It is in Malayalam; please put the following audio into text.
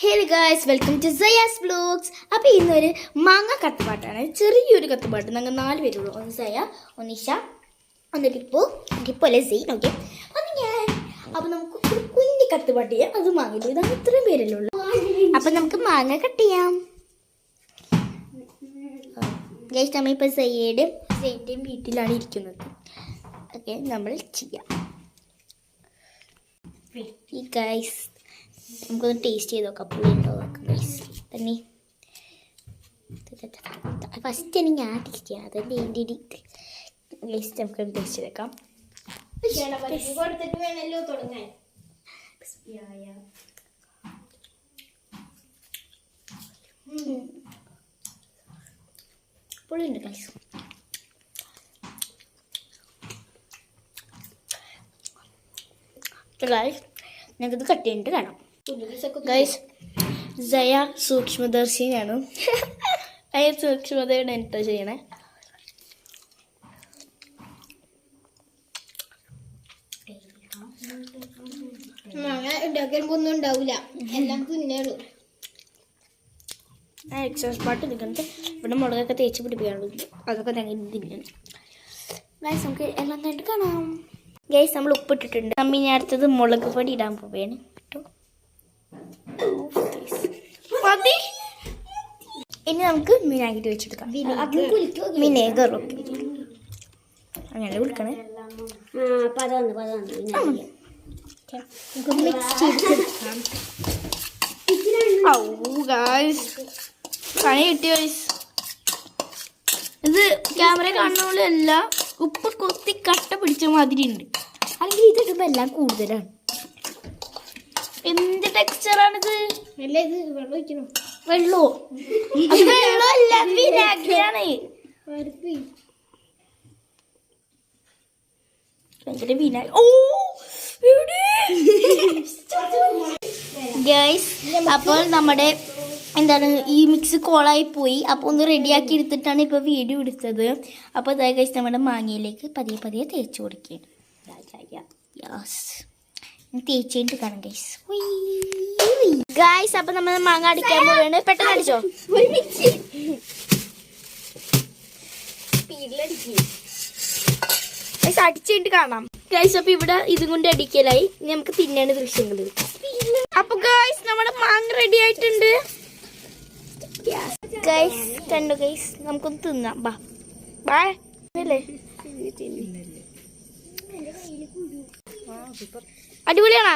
Hello guys, welcome to Saya's vlogs. അപ്പോൾ ഇന്നൊരു മാങ്ങ കത്തുപാട്ടാണ്. ചെറിയൊരു കത്തുപാട്ട്. ഞങ്ങൾ 4 പേരുള്ളൂ. ഒന്ന് സയ, ഒന്ന് ഇഷ, ഒന്ന് ടിപ്പു അല്ലെ സെയിൻ. ഓക്കെ, അപ്പോൾ നമുക്ക് ഒരു കുഞ്ഞി കത്തുപാട്ട് ചെയ്യാം. അത് മാങ്ങില്ല, ഇതാണ് ഇത്രയും പേരല്ലേ ഉള്ളൂ. അപ്പം നമുക്ക് മാങ്ങ കട്ട് ചെയ്യാം. ഗൈസ്, നമ്മളിപ്പോൾ സെയിൻ്റെയും വീട്ടിലാണ് ഇരിക്കുന്നത്. ഓക്കെ, നമ്മൾ ചെയ്യാം. ഗൈസ്, നമുക്കൊന്ന് ടേസ്റ്റ് ചെയ്ത് നോക്കാം. പുളി ഉണ്ടോ നോക്കാം ഗൈസ്. തന്നെ ഫസ്റ്റ് തന്നെ ഞാൻ ടേസ്റ്റ് ചെയ്യാം. അതെൻ്റെ എൻ്റെ ഗൈസ്, നമുക്കൊന്ന് ടേസ്റ്റ് ചെയ്തേക്കാം. പുളിയുണ്ട് ഗൈസ്. ഗൈസ്, ഞങ്ങൾക്കിത് കട്ട് ചെയ്തിട്ട് കാണാം. ഗൈസ്, ജയ സൂക്ഷ്മദർശിനിയാണ്. അയ സൂക്ഷ്മതയുടെ എൻട്ടോ ചെയ്യണേ. ഒന്നും ഉണ്ടാവില്ല, എല്ലാം തിന്നേളൂ. എക്സസ് പാട്ട് നിൽക്കുന്നത് ഇവിടെ മുളകൊക്കെ തേച്ച് പിടിപ്പിക്കാനുള്ളത്. അതൊക്കെ ഞങ്ങൾ തിന്നണം. ഗൈസ്, നമുക്ക് എല്ലാം കണ്ടിട്ട് കാണാം. ഗൈസ്, നമ്മൾ ഉപ്പിട്ടിട്ടുണ്ട്. അമ്മ ഞാൻ അടുത്തത് മുളക് പൊടി ഇടാൻ പോവുകയാണ് കേട്ടോ. മതി. ഇനി നമുക്ക് വിനാഗിരി വെച്ചെടുക്കാം. വിനേഗർ. ഓക്കെ, അങ്ങനെ വിളിക്കണേ. മിക്സ് ചെയ്തെടുക്കാം. പണി കിട്ടിയ ഗൈസ്. ഇത് ക്യാമറ കാണുന്നതല്ല, ഉപ്പ് കൊത്തി കട്ട പിടിച്ച മാതിരി ഉണ്ട്. അല്ലെങ്കിൽ ഇതിടുമ്പോൾ എല്ലാം കൂടുതലാണ്. എന്ത് ടെക്സ്ചറാണിത്? വെള്ളോ? വെള്ളമല്ല, വിനാഗിരിയാണ്. ഗൈസ്, അപ്പോൾ നമ്മുടെ എന്താണ് ഈ മിക്സ് കോളായി പോയി. അപ്പോൾ ഒന്ന് റെഡിയാക്കി എടുത്തിട്ടാണ് ഇപ്പോൾ വീഡിയോ എടുത്തത്. അപ്പോൾ അതായത് ഗൈസ്, നമ്മുടെ മാങ്ങയിലേക്ക് പതിയെ പതിയെ തേച്ച് കൊടുക്കുകയാണ്. തേച്ചിട്ട് കാണാം ഗൈസ്. ഗൈസ്, അപ്പോൾ നമ്മൾ മാങ്ങ അടിക്കാൻ പോവുകയാണ്. പെട്ടെന്ന് അടിച്ചോ. ഗൈസ്, അടിച്ചിട്ട് കാണാം ഗൈസ്. അപ്പോൾ ഇവിടെ ഇതും കൊണ്ട് അടിക്കലായി. നമുക്ക് തിന്നേണ്ട ദൃശ്യങ്ങൾ. അപ്പോൾ ഗൈസ്, നമ്മുടെ മാങ്ങ റെഡി ആയിട്ടുണ്ട്. ഗൈസ്, കണ്ടു ഗൈസ്, നമുക്കൊന്ന് തിന്നാം. ബാ അല്ലേ, അടിപൊളിയാണോ?